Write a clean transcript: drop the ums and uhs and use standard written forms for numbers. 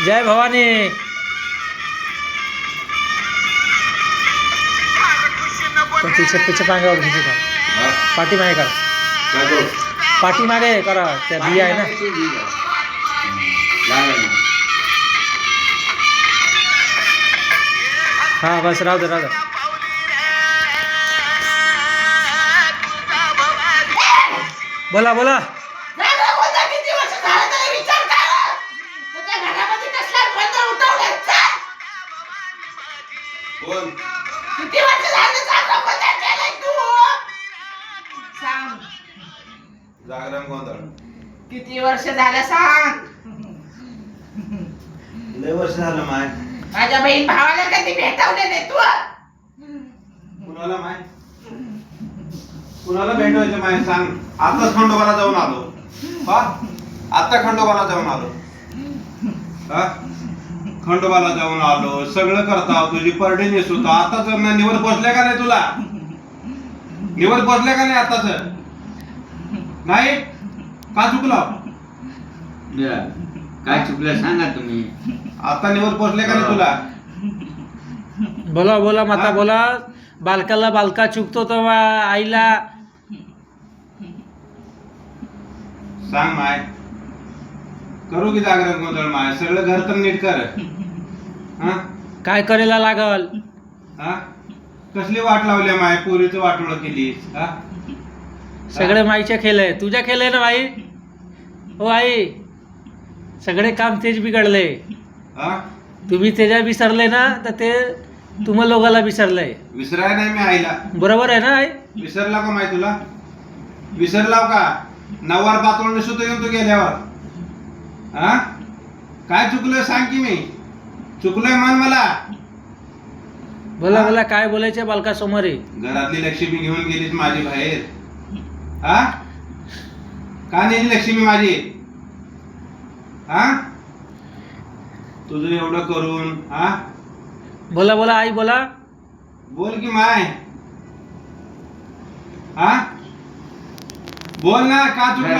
जय भवानी. पीछे मागे खींची का पाठी मागे करा. पाठी मागे करा त्या बिया आहे ना. हा बस राहू दे. बोला जागरण गोंधळ किती वर्ष झालं सांग. लय वर्ष झालं माय. माझ्या बहीण भावाला कधी भेटवले नाही तू. कुणाला भेटवायचं माय सांग. आताच खंडोबाला जाऊन आलो. हा आता खंडोबाला जाऊन आलो. हा खंडोबाला जाऊन आलो. सगळं करता तुझी परडी नेसवतो. आताच निवड पोचले का नाही तुला. निवड पोचले का नाही आताच. नाही का चुकला. काय चुकलं सांगा तुम्ही. आता निवड पोचले का नाही तुला. बोला माता बोला. बालका चुकतो तर आईला सांग माय. करू की जागरण गोंधळ माय. सगळं घर तर नीट कर. हा काय करायला लागल. हा कसली वाट लावली माय. पोरीचं वाटोळ केली. हा सगळे माईच्या खेळ आहे. तुझ्या खेळ आहे ना आई. हो आई सगळे काम तेच बिघडले. हा तुम्ही त्याच्या विसरले ना तर ते तुम्हा लोकाला विसरलंय. विसराय नाही मी आईला. बरोबर आहे ना आई. विसरला का माय तुला. विसरलाव का. नववार पातळ नसतो येऊन तू गेल्यावर. हा काय चुकलं सांग की. मी चुकलोय मान मला. बोला काय बोलायचं बालका समोर आहे. घरातली लक्ष्मी घेऊन गेलीस माझी बाहेर. हा का नेली लक्ष्मी माझी. हा तुझं एवढं करून. हा बोला आई बोला. बोल की माय. हा बोल ना का चुकलं.